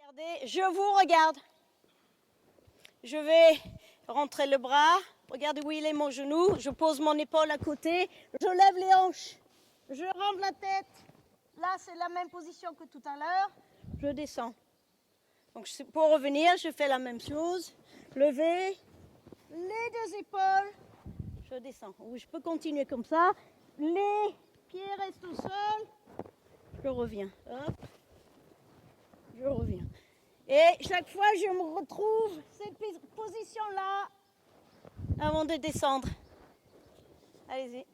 Regardez, je vous regarde. Je vais rentrer le bras. Regardez où il est mon genou. Je pose mon épaule à côté. Je lève les hanches. Je rentre la tête. Là, c'est la même position que tout à l'heure. Je descends. Donc, pour revenir, je fais la même chose. Lever les deux épaules. Je descends. Je peux continuer comme ça. Les pieds restent au sol. Je reviens. Hop. Je reviens. Et chaque fois, je me retrouve cette position-là avant de descendre. Allez-y.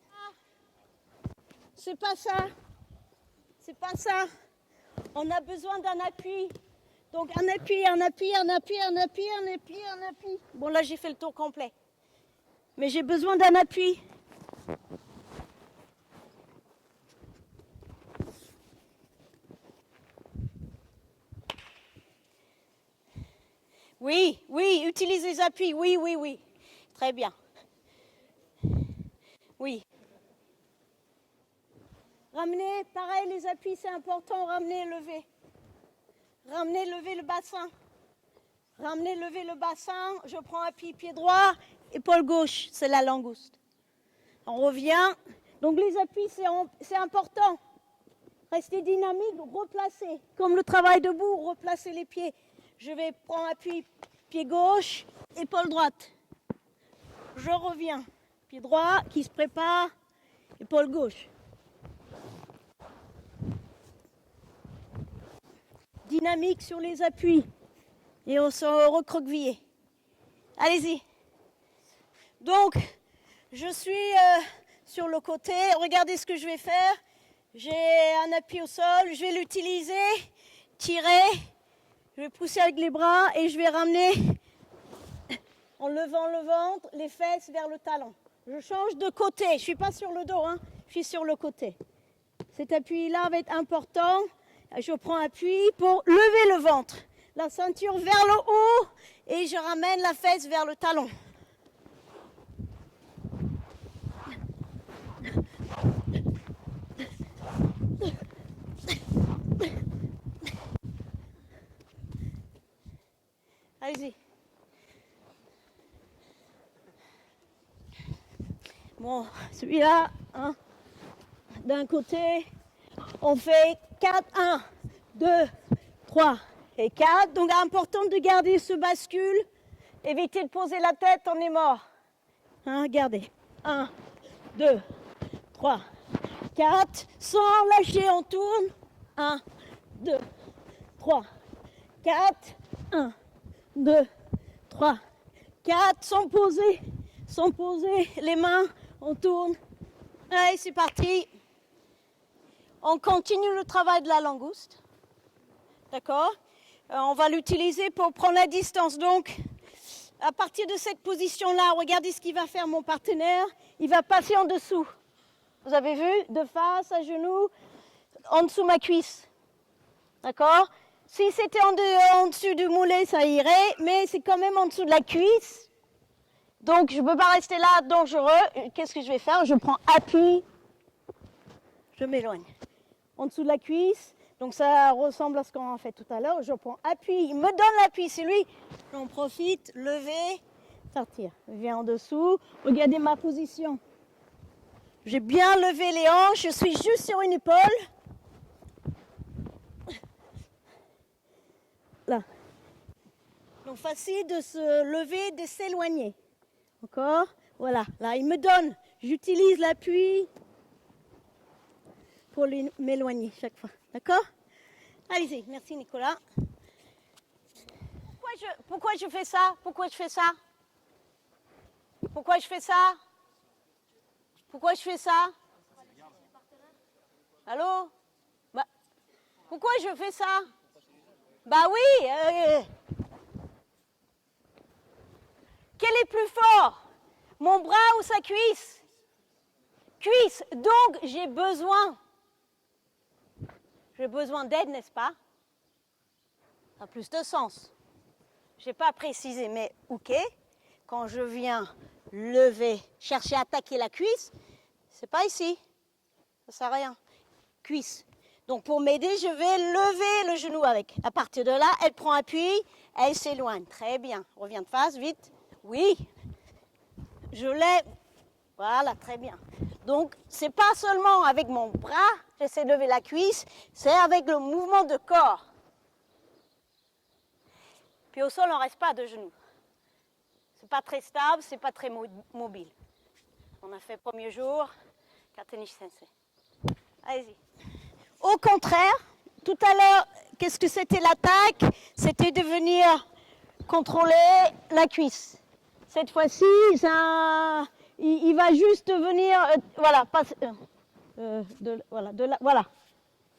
C'est pas ça. C'est pas ça. On a besoin d'un appui. Donc un appui, un appui, un appui, un appui, un appui, un appui. Bon, là, j'ai fait le tour complet. Mais j'ai besoin d'un appui. Oui, oui, utilise les appuis. Oui, oui, oui. Très bien. Oui. Ramenez, pareil, les appuis, c'est important. Ramenez, levez. Ramenez, levez le bassin. Ramenez, levez le bassin. Je prends appui, pied droit, épaule gauche. C'est la langouste. On revient. Donc les appuis, c'est important. Restez dynamique, replacez. Comme le travail debout, replacez les pieds. Je vais prendre appui, pied gauche, épaule droite. Je reviens. Pied droit qui se prépare, épaule gauche. Dynamique sur les appuis. Et on se recroqueville. Allez-y. Donc, je suis sur le côté. Regardez ce que je vais faire. J'ai un appui au sol. Je vais l'utiliser. Tirer. Je vais pousser avec les bras et je vais ramener en levant le ventre, les fesses vers le talon. Je change de côté. Je ne suis pas sur le dos, hein. Je suis sur le côté. Cet appui-là va être important. Je prends appui pour lever le ventre. La ceinture vers le haut et je ramène la fesse vers le talon. Allez-y. Bon, celui-là, hein, d'un côté, on fait 4, 1, 2, 3 et 4. Donc, important de garder ce bascule. Évitez de poser la tête, on est mort. Hein, regardez. 1, 2, 3, 4. Sans lâcher, on tourne. 1, 2, 3, 4. 1, 2, 3, 4. Sans poser les mains. On tourne. Allez, c'est parti. On continue le travail de la langouste. D'accord ? On va l'utiliser pour prendre la distance. Donc, à partir de cette position-là, regardez ce qu'il va faire mon partenaire. Il va passer en dessous. Vous avez vu ? De face, à genoux, en dessous de ma cuisse. D'accord ? Si c'était en dessous du mollet, ça irait, mais c'est quand même en dessous de la cuisse. Donc, je ne peux pas rester là, dangereux. Qu'est-ce que je vais faire ? Je prends appui. Je m'éloigne. En dessous de la cuisse. Donc, ça ressemble à ce qu'on a fait tout à l'heure. Je prends appui. Il me donne l'appui. C'est lui. J'en profite. Lever. Sortir. Je viens en dessous. Regardez ma position. J'ai bien levé les hanches. Je suis juste sur une épaule. Là. Donc, facile de se lever, de s'éloigner. Encore. Voilà. Là, il me donne. J'utilise l'appui pour m'éloigner chaque fois. D'accord ? Allez-y. Merci, Nicolas. Pourquoi je fais ça ? Pourquoi je fais ça ? Pourquoi je fais ça ? Pourquoi je fais ça ? Allô ? Bah, pourquoi je fais ça ? Bah oui. Quel est plus fort ? Mon bras ou sa cuisse ? Cuisse. Donc, j'ai besoin d'aide, n'est-ce pas ? Ça a plus de sens. Je n'ai pas précisé, mais ok. Quand je viens lever, chercher à attaquer la cuisse, c'est pas ici. Ça ne sert à rien. Cuisse. Donc pour m'aider, je vais lever le genou avec. À partir de là, elle prend appui, elle s'éloigne. Très bien. Reviens de face, vite. Oui. Je lève. Voilà, très bien. Donc, c'est pas seulement avec mon bras, j'essaie de lever la cuisse, c'est avec le mouvement de corps. Puis au sol, on ne reste pas de genoux. C'est pas très stable, c'est pas très mobile. On a fait premier jour, Katenish Sensei. Allez-y. Au contraire, tout à l'heure, qu'est-ce que c'était l'attaque? C'était de venir contrôler la cuisse. Cette fois-ci, il va juste venir, voilà, voilà,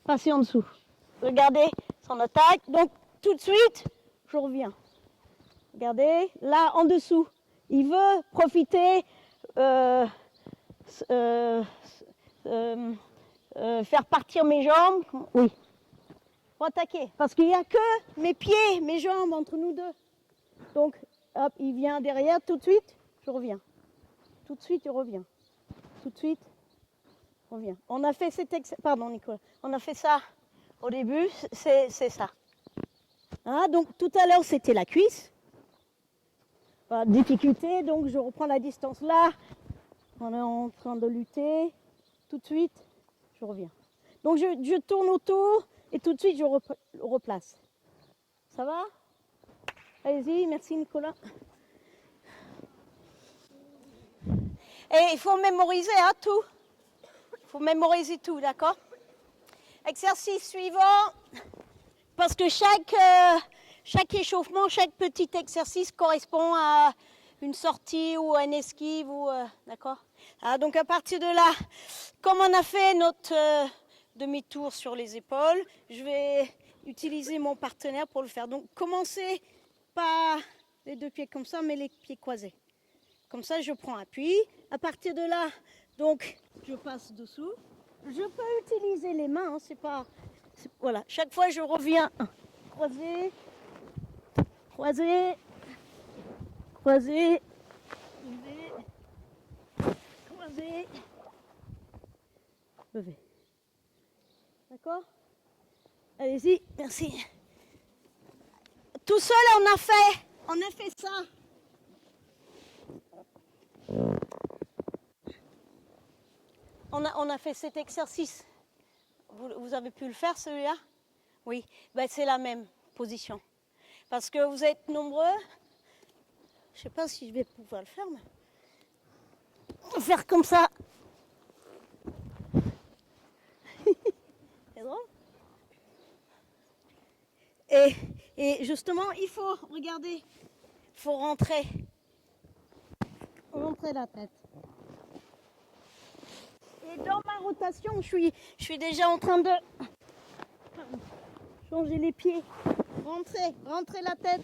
passer en dessous. Regardez son attaque. Donc, tout de suite, je reviens. Regardez, là, en dessous. Il veut profiter, faire partir mes jambes. Oui. Pour attaquer. Parce qu'il n'y a que mes pieds, mes jambes entre nous deux. Donc, hop, il vient derrière, tout de suite, je reviens. Tout de suite, je reviens. Tout de suite, je reviens. On a fait pardon, Nicolas. On a fait ça au début, c'est ça. Hein, donc, tout à l'heure, c'était la cuisse. Voilà, difficulté, donc je reprends la distance là. On est en train de lutter. Tout de suite, je reviens. Donc, je tourne autour et tout de suite, je replace. Ça va? Allez-y, merci Nicolas. Et il faut mémoriser hein, tout. Il faut mémoriser tout, d'accord? Exercice suivant, parce que chaque échauffement, chaque petit exercice correspond à une sortie ou à une esquive, d'accord? Donc à partir de là, comme on a fait notre demi-tour sur les épaules, je vais utiliser mon partenaire pour le faire. Donc commencez pas les deux pieds comme ça, mais les pieds croisés. Comme ça, je prends appui. À partir de là, donc, je passe dessous. Je peux utiliser les mains, hein, c'est pas... Voilà, chaque fois, je reviens. Croiser, croiser, croiser, lever, croiser, lever. D'accord? Allez-y, merci. Tout seul, on a fait ça. On a fait cet exercice. Vous avez pu le faire, celui-là? Oui, ben, c'est la même position. Parce que vous êtes nombreux. Je ne sais pas si je vais pouvoir le faire, mais... Faire comme ça. C'est drôle. Et justement, il faut, regardez, il faut rentrer la tête. Et dans ma rotation, je suis déjà en train de changer les pieds. Rentrer la tête.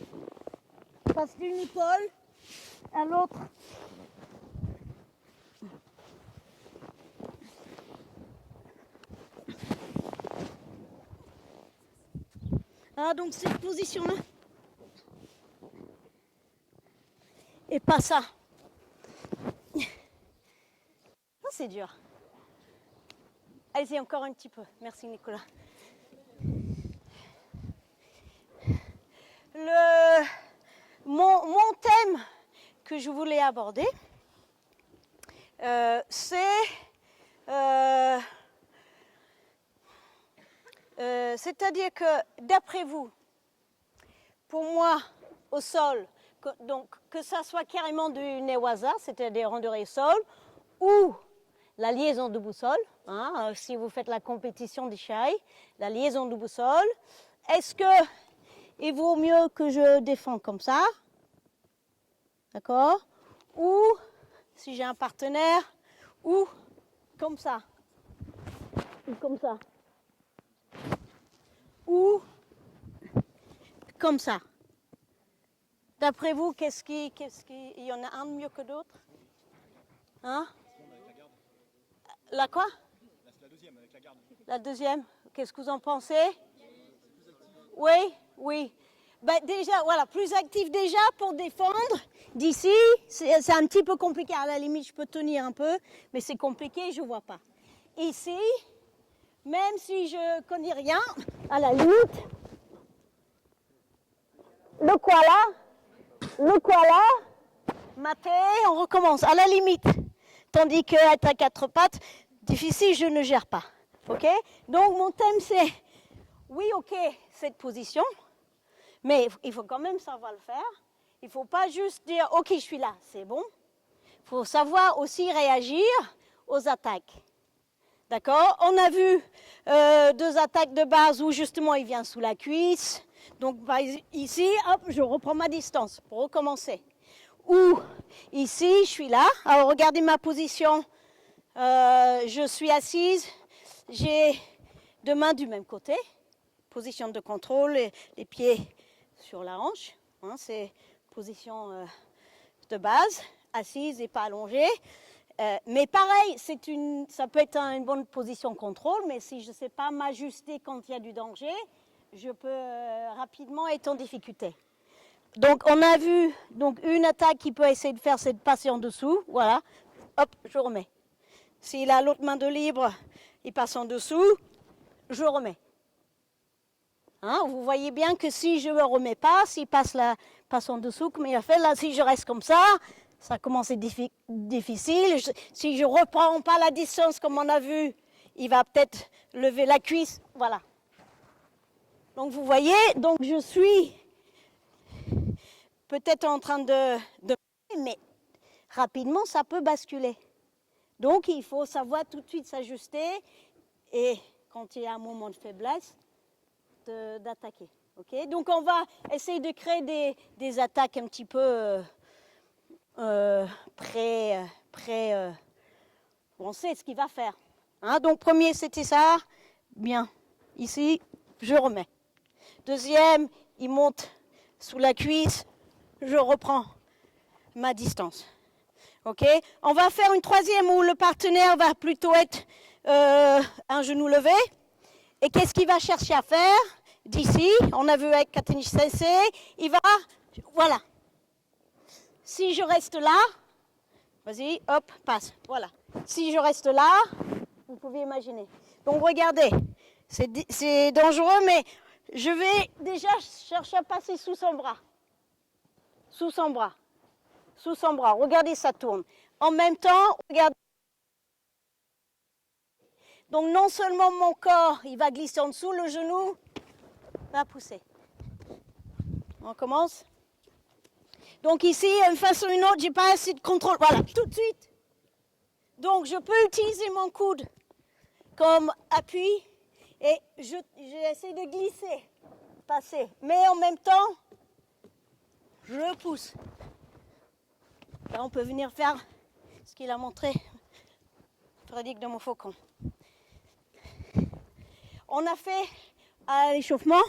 Passe d'une épaule à l'autre. Donc cette position-là. Et pas ça. C'est dur. Allez-y, encore un petit peu. Merci, Nicolas. Mon thème que je voulais aborder, c'est-à-dire que, d'après vous, pour moi, au sol, que ça soit carrément du newaza, c'est-à-dire randonnée au sol, ou la liaison de boussole, hein, si vous faites la compétition des chai, la liaison de boussole, est-ce que il vaut mieux que je défends comme ça, d'accord, ou si j'ai un partenaire, ou comme ça, ou comme ça, ou comme ça. D'après vous, il y en a un mieux que d'autres? Hein? La quoi? La deuxième, avec la garde. La deuxième, qu'est-ce que vous en pensez? Oui. Ben déjà, voilà, plus actif déjà pour défendre. D'ici, c'est un petit peu compliqué. À la limite, je peux tenir un peu, mais c'est compliqué, je ne vois pas. Ici, même si je ne connais rien, à la limite, le koala, maté, on recommence, à la limite. Tandis qu'être à quatre pattes, difficile, je ne gère pas. Ok? Donc mon thème c'est, oui ok, cette position, mais il faut quand même savoir le faire. Il ne faut pas juste dire, ok, je suis là, c'est bon. Il faut savoir aussi réagir aux attaques. D'accord? On a vu 2 attaques de base où justement il vient sous la cuisse. Donc ici, hop, je reprends ma distance pour recommencer. Ou ici, je suis là. Alors regardez ma position. Je suis assise. J'ai 2 mains du même côté. Position de contrôle, les pieds sur la hanche. Hein, c'est position de base, assise et pas allongée. Mais pareil, ça peut être une bonne position contrôle, mais si je ne sais pas m'ajuster quand il y a du danger, je peux rapidement être en difficulté. Donc on a vu une attaque qui peut essayer de faire, c'est de passer en dessous. Voilà, hop, je remets. S'il a l'autre main de libre, il passe en dessous, je remets. Hein, vous voyez bien que si je ne me remets pas, s'il passe en dessous, comme il a fait là, si je reste comme ça commence à être difficile. Si je ne reprends pas la distance comme on a vu, il va peut-être lever la cuisse. Voilà. Donc vous voyez, donc je suis peut-être en train de mais rapidement ça peut basculer. Donc il faut savoir tout de suite s'ajuster et quand il y a un moment de faiblesse, d'attaquer. Okay? Donc on va essayer de créer des attaques un petit peu on sait ce qu'il va faire. Hein? Donc premier c'était ça, bien, ici je remets. Deuxième, il monte sous la cuisse, je reprends ma distance. Ok? On va faire une troisième où le partenaire va plutôt être un genou levé. Et qu'est-ce qu'il va chercher à faire? D'ici, on a vu avec Katenish Sensei, il va, voilà. Si je reste là, vas-y, hop, passe, voilà. Si je reste là, vous pouvez imaginer. Donc regardez, c'est dangereux, mais je vais déjà chercher à passer sous son bras. Sous son bras. Sous son bras. Regardez, ça tourne. En même temps, regardez. Donc non seulement mon corps, il va glisser en dessous, le genou va pousser. On commence. Donc ici, d'une façon ou une autre, j'ai pas assez de contrôle. Voilà, tout de suite. Donc je peux utiliser mon coude comme appui et j'essaie de glisser, passer. Mais en même temps, je pousse. Là, on peut venir faire ce qu'il a montré Frédéric de Montfaucon. On a fait à l'échauffement,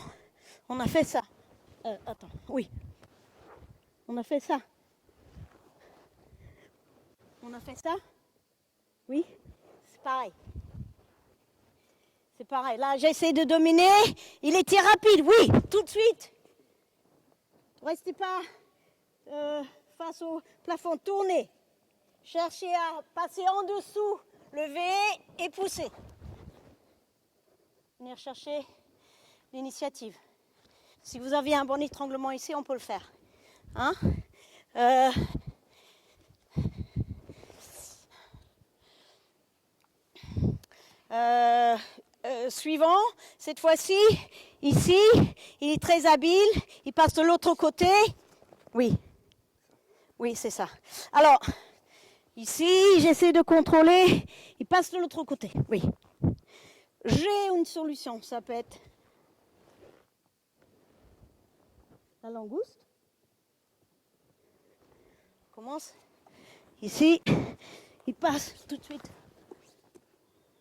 on a fait ça. Attends, oui. On a fait ça. On a fait ça. Oui, c'est pareil. C'est pareil. Là, j'essaie de dominer. Il était rapide, oui, tout de suite. Restez pas face au plafond, tournez. Cherchez à passer en dessous, lever et pousser. Venir chercher l'initiative. Si vous aviez un bon étranglement ici, on peut le faire. Hein? Suivant, cette fois-ci, ici, il est très habile, il passe de l'autre côté. Oui, c'est ça. Alors, ici, j'essaie de contrôler, il passe de l'autre côté. Oui. J'ai une solution, ça peut être la langouste. On commence. Ici, il passe tout de suite.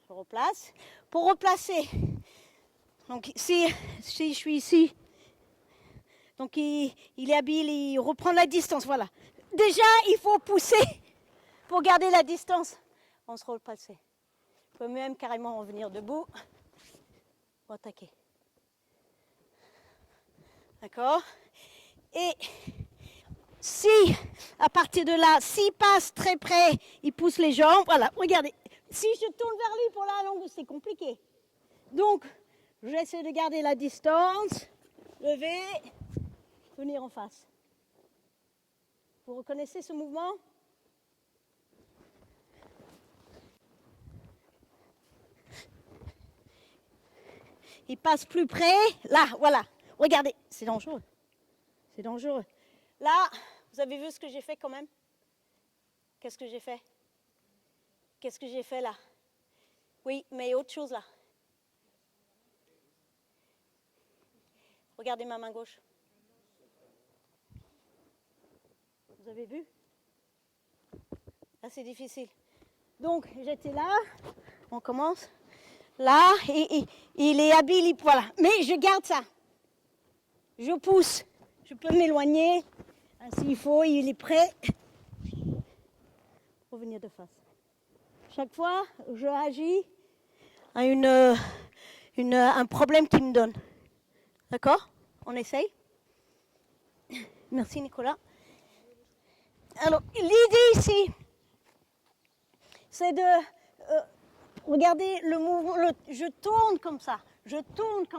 Je replace. Pour replacer, donc si je suis ici, donc il est habile, il reprend la distance, voilà. Déjà, il faut pousser pour garder la distance. On se replace. On peut même carrément revenir debout pour attaquer. D'accord? Et si, à partir de là, s'il passe très près, il pousse les jambes, voilà, regardez. Si je tourne vers lui pour la langue, c'est compliqué. Donc, j'essaie de garder la distance, lever, venir en face. Vous reconnaissez ce mouvement? Il passe plus près. Là, voilà. Regardez, c'est dangereux. C'est dangereux. Là, vous avez vu ce que j'ai fait quand même? Qu'est-ce que j'ai fait? Qu'est-ce que j'ai fait là? Oui, mais autre chose là. Regardez ma main gauche. Vous avez vu? Là, c'est difficile. Donc, j'étais là. On commence. Là, il est habile, voilà. Mais je garde ça. Je pousse. Je peux m'éloigner. S'il faut, il est prêt. Revenir de face. Chaque fois, je agis à un problème qu'il me donne. D'accord? On essaye? Merci, Nicolas. Alors, l'idée ici, c'est de... regardez le mouvement, je tourne comme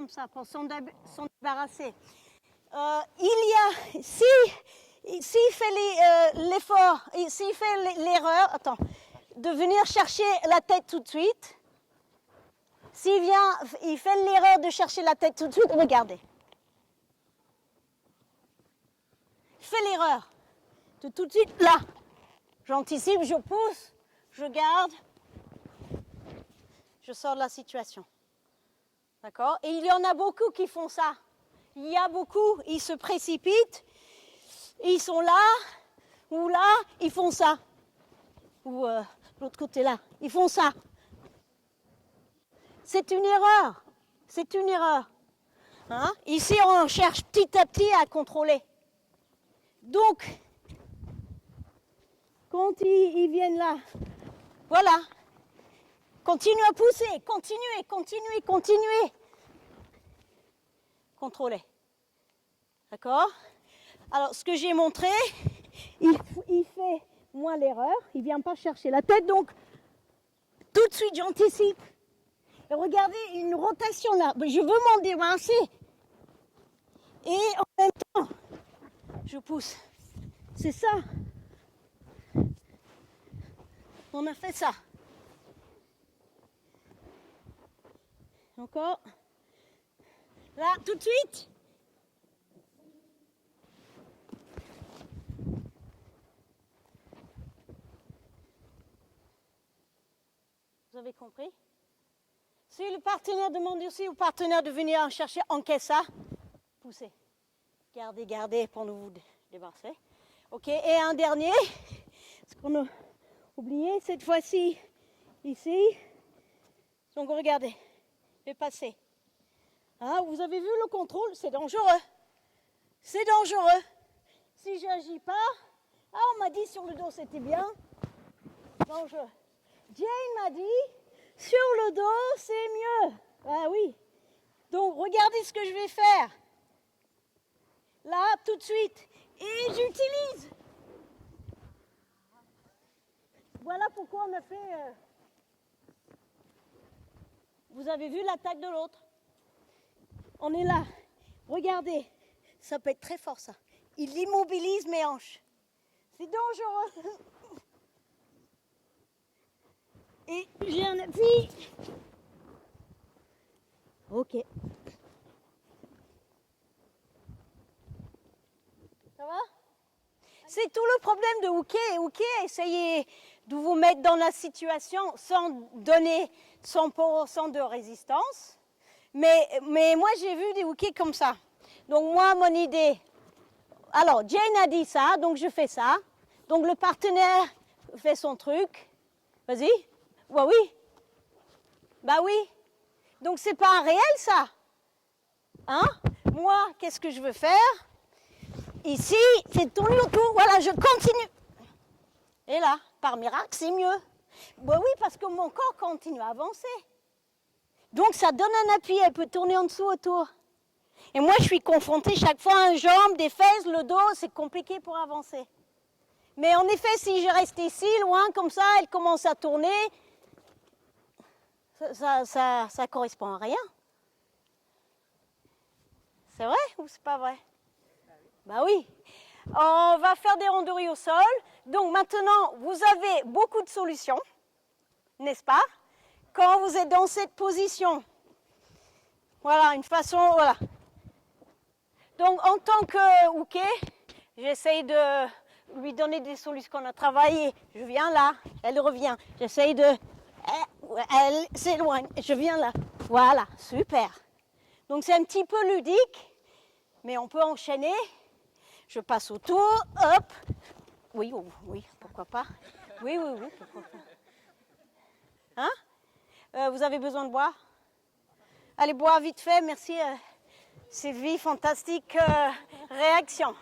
ça pour s'en débarrasser. S'il fait l'effort, s'il fait l'erreur, de venir chercher la tête tout de suite, il fait l'erreur de chercher la tête tout de suite, regardez. Il fait l'erreur de tout de suite, là. J'anticipe, je pousse, je garde. Je sors de la situation. D'accord? Et il y en a beaucoup qui font ça. Il y a beaucoup, ils se précipitent, ils sont là, ou là, ils font ça. Ou l'autre côté là, ils font ça. C'est une erreur. C'est une erreur. Hein? Ici, on cherche petit à petit à contrôler. Donc, quand ils viennent là, voilà. Continuez à pousser, continuez. Contrôlez. D'accord? Alors, ce que j'ai montré, il fait moins l'erreur, il ne vient pas chercher la tête, donc tout de suite j'anticipe. Et regardez, une rotation là, je veux m'en débarrasser. Et en même temps, je pousse. C'est ça. On a fait ça. Encore. Là, tout de suite. Vous avez compris? Si le partenaire demande aussi au partenaire de venir en chercher, encaisse ça. Poussez. Gardez pour nous débarrasser. Ok, et un dernier. Ce qu'on a oublié, cette fois-ci, ici. Donc regardez, je vais passer. Ah, vous avez vu le contrôle, c'est dangereux. C'est dangereux. Si je n'agis pas, on m'a dit sur le dos c'était bien. Dangereux. Jane m'a dit, sur le dos c'est mieux. Ah oui. Donc regardez ce que je vais faire. Là, tout de suite. Et j'utilise. Voilà pourquoi on a fait... Vous avez vu l'attaque de l'autre. On est là. Regardez. Ça peut être très fort, ça. Il immobilise mes hanches. C'est dangereux. Et j'ai un appui. Ok. Ça va? C'est tout le problème de Hooker. Essayez de vous mettre dans la situation sans donner 100% de résistance. Mais moi, j'ai vu des Hookers comme ça. Donc moi, mon idée... Alors, Jane a dit ça, donc je fais ça. Donc le partenaire fait son truc. Vas-y. Bah oui. Bah oui. Donc c'est pas un réel, ça. Hein? Moi, qu'est-ce que je veux faire? Ici, c'est tourner autour. Voilà, je continue. Et là, par miracle, c'est mieux. Bah oui, parce que mon corps continue à avancer. Donc ça donne un appui, elle peut tourner en dessous autour. Et moi, je suis confrontée chaque fois à une jambe, des fesses, le dos, c'est compliqué pour avancer. Mais en effet, si je reste ici, loin, comme ça, elle commence à tourner, Ça correspond à rien. C'est vrai ou c'est pas vrai? Bah oui. On va faire des randonnées au sol. Donc maintenant, vous avez beaucoup de solutions, n'est-ce pas? Quand vous êtes dans cette position. Voilà, une façon, voilà. Donc en tant que Ouké, j'essaye de lui donner des solutions qu'on a travaillées. Je viens là, elle revient. J'essaye de... Elle s'éloigne, je viens là. Voilà, super. Donc c'est un petit peu ludique, mais on peut enchaîner. Je passe autour, hop. Oui, oh, oui, pourquoi pas. Oui, pourquoi pas. Hein? Vous avez besoin de boire? Allez, boire vite fait, merci. Sylvie, fantastique réaction.